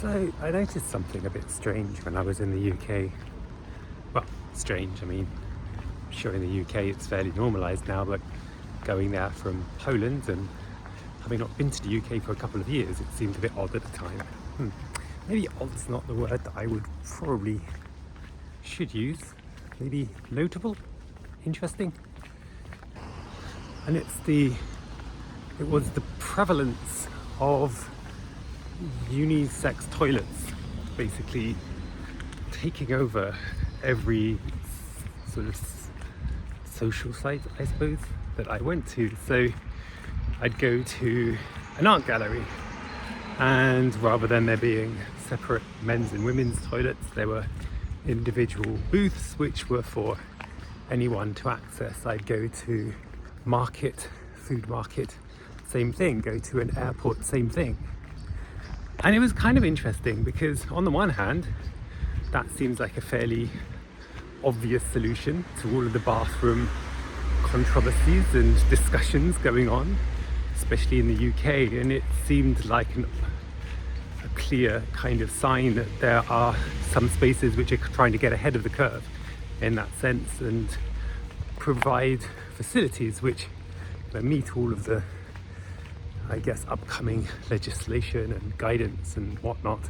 So I noticed something a bit strange when I was in the UK. Well, strange, I mean, I'm sure in the UK it's fairly normalised now, but going there from Poland and having not been to the UK for a couple of years, it seemed a bit odd at the time. Maybe odd's not the word that I would probably should use. Maybe notable, interesting. And it was the prevalence of unisex toilets basically taking over every sort of social site, I suppose, that I went to. So I'd go to an art gallery, and rather than there being separate men's and women's toilets, there were individual booths which were for anyone to access. I'd go to food market, same thing. Go to an airport, same thing. And it was kind of interesting because on the one hand, that seems like a fairly obvious solution to all of the bathroom controversies and discussions going on, especially in the UK. And it seemed like a clear kind of sign that there are some spaces which are trying to get ahead of the curve in that sense and provide facilities which meet all of the, I guess, upcoming legislation and guidance and whatnot.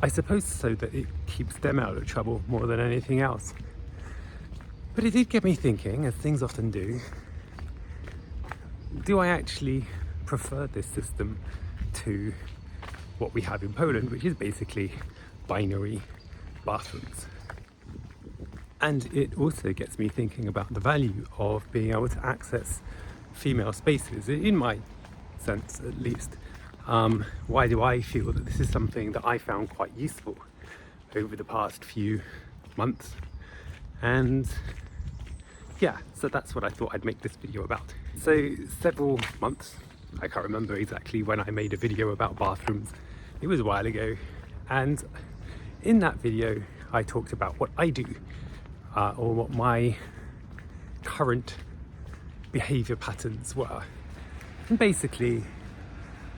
I suppose so that it keeps them out of trouble more than anything else. But it did get me thinking, as things often do I actually prefer this system to what we have in Poland, which is basically binary bathrooms? And it also gets me thinking about the value of being able to access female spaces, in my sense at least. Why do I feel that this is something that I found quite useful over the past few months? And yeah, so that's what I thought I'd make this video about. So several months, I can't remember exactly when I made a video about bathrooms. It was a while ago, and in that video I talked about what I do, or what my current behaviour patterns were. And basically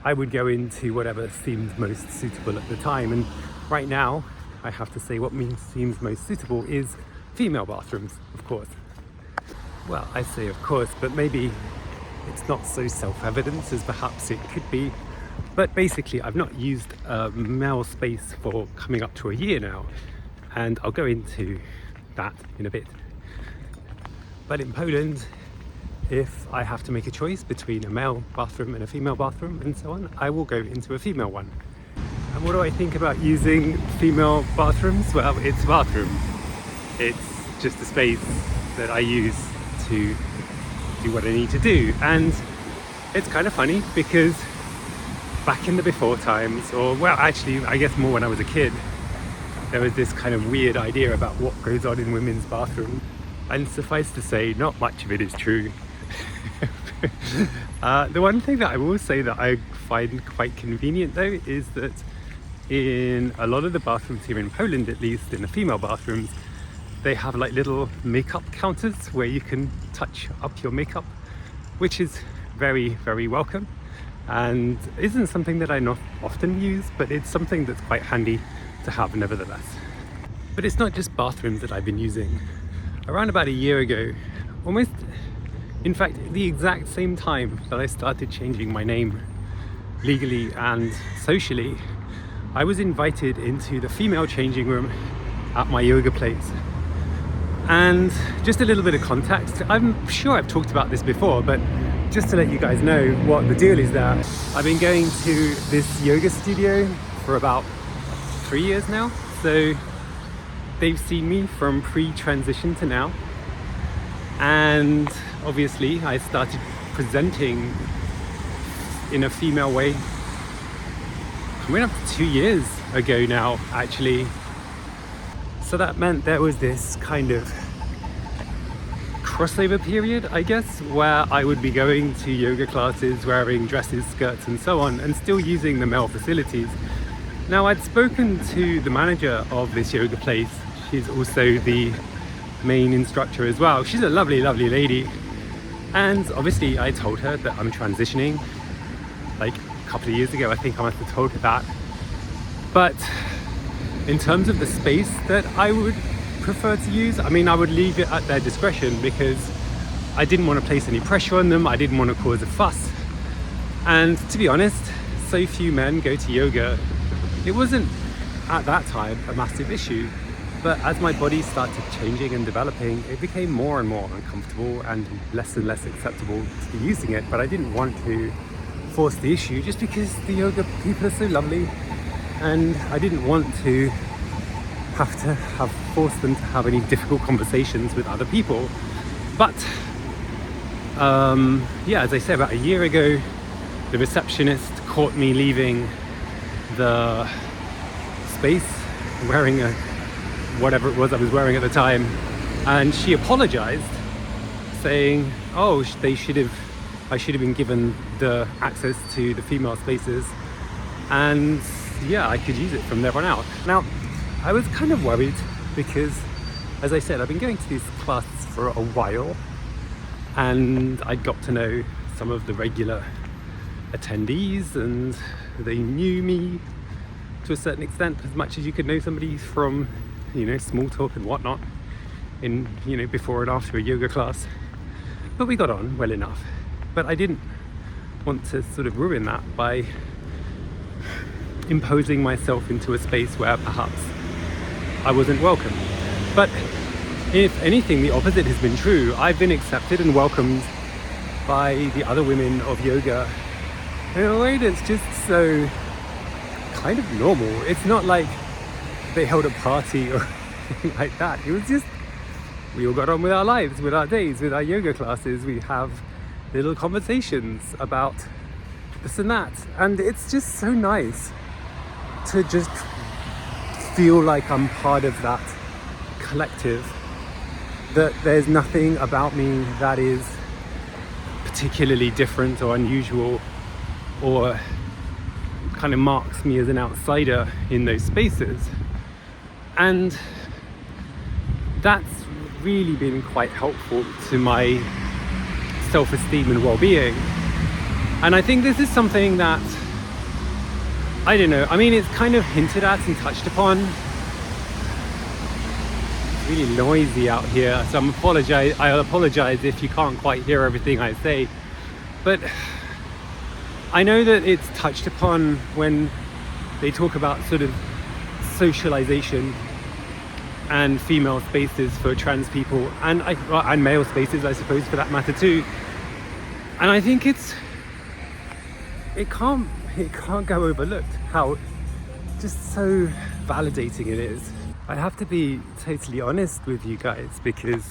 I would go into whatever seemed most suitable at the time, and right now I have to say what seems most suitable is female bathrooms, of course. Well, I say of course, but maybe it's not so self-evident as perhaps it could be. But basically I've not used a male space for coming up to a year now, and I'll go into that in a bit. But in Poland, if I have to make a choice between a male bathroom and a female bathroom and so on, I will go into a female one. And what do I think about using female bathrooms? Well, it's a bathroom. It's just a space that I use to do what I need to do. And it's kind of funny because back in the before times, or well, actually, I guess more when I was a kid, there was this kind of weird idea about what goes on in women's bathrooms. And suffice to say, not much of it is true. The one thing that I will say that I find quite convenient though is that in a lot of the bathrooms here in Poland, at least in the female bathrooms, they have like little makeup counters where you can touch up your makeup, which is very, very welcome and isn't something that I not often use, but it's something that's quite handy to have nevertheless. But it's not just bathrooms that I've been using. Around about a year ago, almost, in fact, the exact same time that I started changing my name legally and socially, I was invited into the female changing room at my yoga place. And just a little bit of context, I'm sure I've talked about this before, but just to let you guys know what the deal is there. I've been going to this yoga studio for about 3 years now, so they've seen me from pre-transition to now, and obviously I started presenting in a female way coming up to 2 years ago now, actually. So that meant there was this kind of crossover period, I guess, where I would be going to yoga classes, wearing dresses, skirts and so on, and still using the male facilities. Now, I'd spoken to the manager of this yoga place. She's also the main instructor as well. She's a lovely, lovely lady. And obviously I told her that I'm transitioning like a couple of years ago. I think I must have told her that. But in terms of the space that I would prefer to use, I mean, I would leave it at their discretion, because I didn't want to place any pressure on them. I didn't want to cause a fuss. And to be honest, so few men go to yoga. It wasn't at that time a massive issue, but as my body started changing and developing, it became more and more uncomfortable and less acceptable to be using it. But I didn't want to force the issue, just because the yoga people are so lovely, and I didn't want to have forced them to have any difficult conversations with other people. But as I said, about a year ago, the receptionist caught me leaving the space wearing whatever it was I was wearing at the time, and she apologized, saying, oh, I should have been given the access to the female spaces, and I could use it from there on out. Now, I was kind of worried, because, as I said, I've been going to these classes for a while, and I got to know some of the regular attendees, and they knew me to a certain extent, as much as you could know somebody from, small talk and whatnot in, before and after a yoga class. But we got on well enough. But I didn't want to sort of ruin that by imposing myself into a space where perhaps I wasn't welcome. But if anything, the opposite has been true. I've been accepted and welcomed by the other women of yoga in a way that's just so kind of normal. It's not like they held a party or anything like that. It was just, we all got on with our lives, with our days, with our yoga classes. We have little conversations about this and that, and it's just so nice to just feel like I'm part of that collective, that there's nothing about me that is particularly different or unusual or kind of marks me as an outsider in those spaces. And that's really been quite helpful to my self-esteem and well-being. And I think this is something that, I don't know, I mean, it's kind of hinted at and touched upon. It's really noisy out here, so I'll apologize if you can't quite hear everything I say. But I know that it's touched upon when they talk about sort of socialization and female spaces for trans people, and male spaces, I suppose, for that matter too. And I think it can't go overlooked how just so validating it is. I have to be totally honest with you guys, because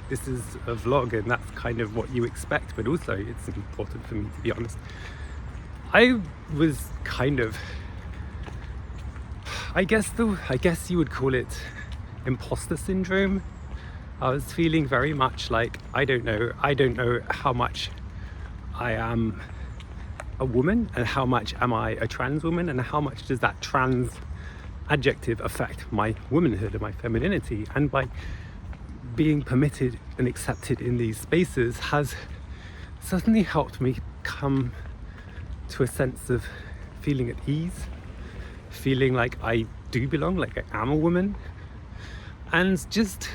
this is a vlog and that's kind of what you expect, but also it's important for me to be honest. I was kind of, I guess you would call it imposter syndrome. I was feeling very much like I don't know how much I am a woman, and how much am I a trans woman, and how much does that trans adjective affect my womanhood and my femininity. And by being permitted and accepted in these spaces has certainly helped me come to a sense of feeling at ease, feeling like I do belong, like I am a woman, and just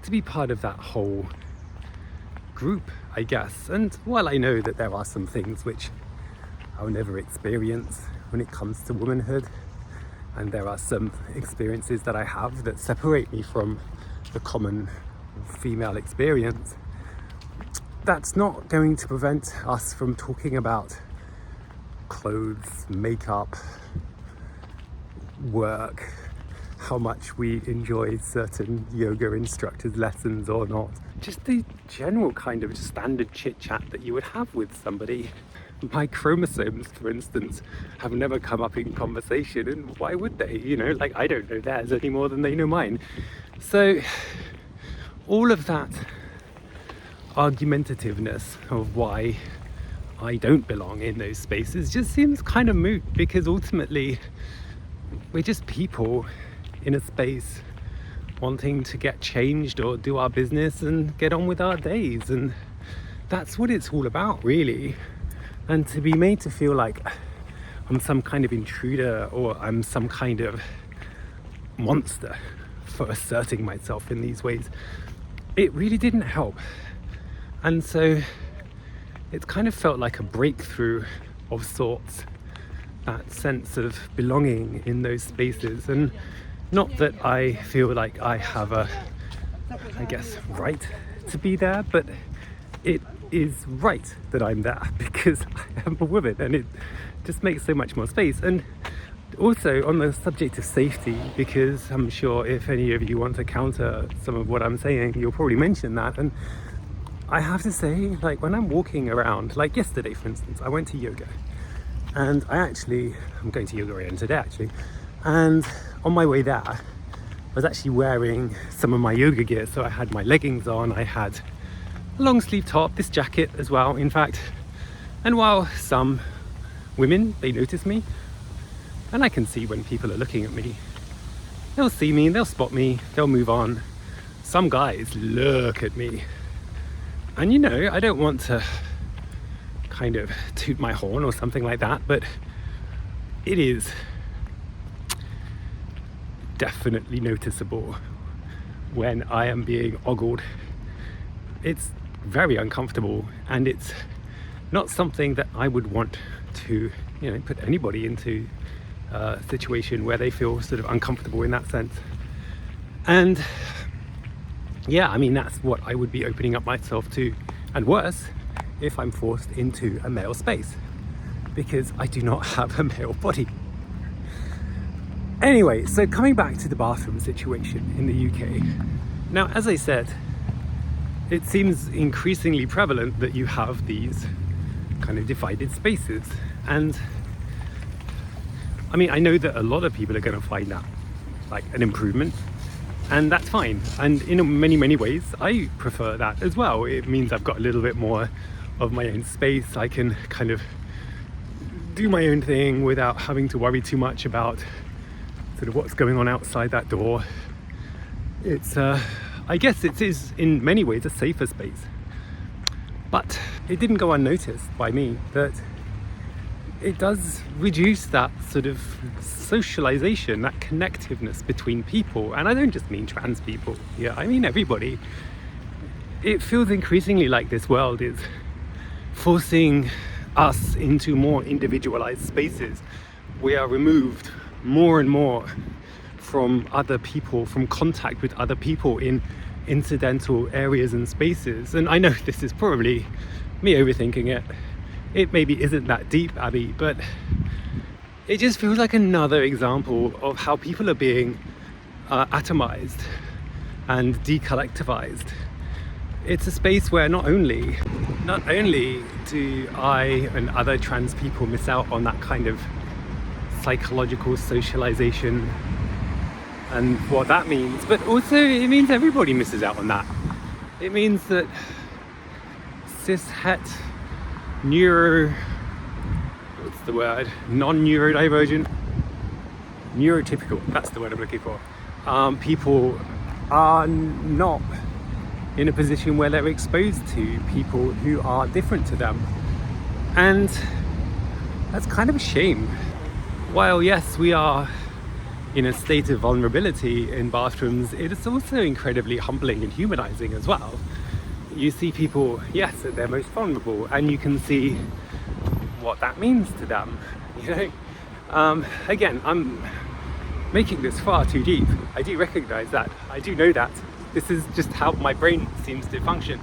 to be part of that whole group, I guess. And while I know that there are some things which I'll never experience when it comes to womanhood, and there are some experiences that I have that separate me from the common female experience, that's not going to prevent us from talking about clothes, makeup, work, how much we enjoy certain yoga instructors' lessons or not. Just the general kind of standard chit chat that you would have with somebody. My chromosomes, for instance, have never come up in conversation, and why would they? Like, I don't know theirs any more than they know mine. So all of that argumentativeness of why I don't belong in those spaces just seems kind of moot, because ultimately we're just people in a space wanting to get changed or do our business and get on with our days, and that's what it's all about, really. And to be made to feel like I'm some kind of intruder or I'm some kind of monster for asserting myself in these ways. It really didn't help. And so it's kind of felt like a breakthrough of sorts, that sense of belonging in those spaces. And not that I feel like I have a, I guess, right to be there, but it is right that I'm there because I am a woman, and it just makes so much more space. And also on the subject of safety, because I'm sure if any of you want to counter some of what I'm saying, you'll probably mention that. And I have to say, like, when I'm walking around, like yesterday for instance, I went to yoga, and I'm going to yoga again today actually, and on my way there I was actually wearing some of my yoga gear. So I had my leggings on, I had a long sleeve top, this jacket as well in fact. And while some women, they notice me, and I can see when people are looking at me, they'll see me, they'll spot me, they'll move on. Some guys look at me, and you know, I don't want to kind of toot my horn or something like that, but it is definitely noticeable when I am being ogled. It's very uncomfortable, and it's not something that I would want to, you know, put anybody into a situation where they feel sort of uncomfortable in that sense. And yeah, I mean, that's what I would be opening up myself to, and worse, if I'm forced into a male space, because I do not have a male body. Anyway, so coming back to the bathroom situation in the UK. Now, as I said, it seems increasingly prevalent that you have these kind of divided spaces. And I mean, I know that a lot of people are going to find that like an improvement, and that's fine. And in many, many ways, I prefer that as well. It means I've got a little bit more of my own space. I can kind of do my own thing without having to worry too much about sort of what's going on outside that door. It's, I guess it is in many ways a safer space. But it didn't go unnoticed by me that it does reduce that sort of socialization, that connectiveness between people. And I don't just mean trans people, yeah, I mean everybody. It feels increasingly like this world is forcing us into more individualized spaces. We are removed more and more from other people, from contact with other people in incidental areas and spaces. And I know this is probably me overthinking it. It maybe isn't that deep, Abby, but it just feels like another example of how people are being atomized and decollectivized. It's a space where not only do I and other trans people miss out on that kind of psychological socialization and what that means, but also it means everybody misses out on that. It means that cis-het, non-neurodivergent, neurotypical, that's the word I'm looking for, people are not in a position where they're exposed to people who are different to them. And that's kind of a shame. While yes, we are in a state of vulnerability in bathrooms, it is also incredibly humbling and humanizing as well. You see people, yes, at their most vulnerable, and you can see what that means to them, you know. Again, I'm making this far too deep. I do recognize that. I do know that. This is just how my brain seems to function.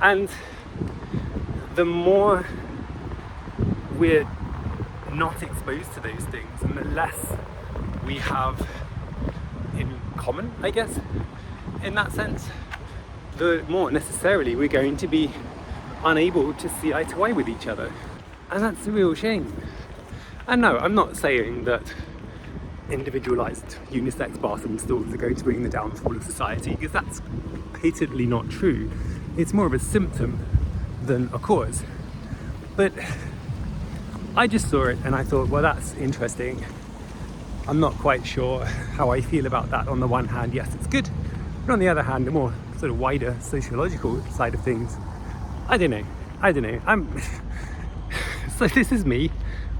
And the more we're not exposed to those things, and the less we have in common, I guess, in that sense, the more necessarily we're going to be unable to see eye to eye with each other. And that's a real shame. And no, I'm not saying that individualized unisex bathroom stalls are going to bring the downfall of society, because that's patently not true. It's more of a symptom than a cause. But I just saw it and I thought, well, that's interesting. I'm not quite sure how I feel about that. On the one hand, yes, it's good, but on the other hand, the more sort of wider sociological side of things, I don't know. So this is me.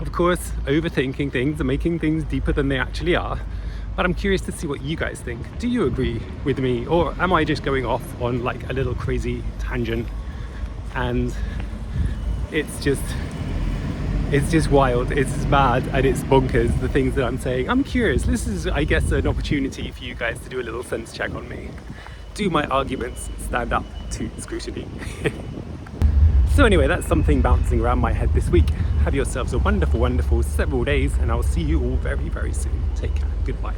of course, overthinking things and making things deeper than they actually are. But I'm curious to see what you guys think. Do you agree with me, or am I just going off on like a little crazy tangent and it's just wild, it's mad, and it's bonkers, the things that I'm saying? I'm curious. This is, I guess, an opportunity for you guys to do a little sense check on me. Do my arguments stand up to scrutiny? So anyway, that's something bouncing around my head this week. Have yourselves a wonderful, wonderful several days, and I'll see you all very, very soon. Take care. Goodbye.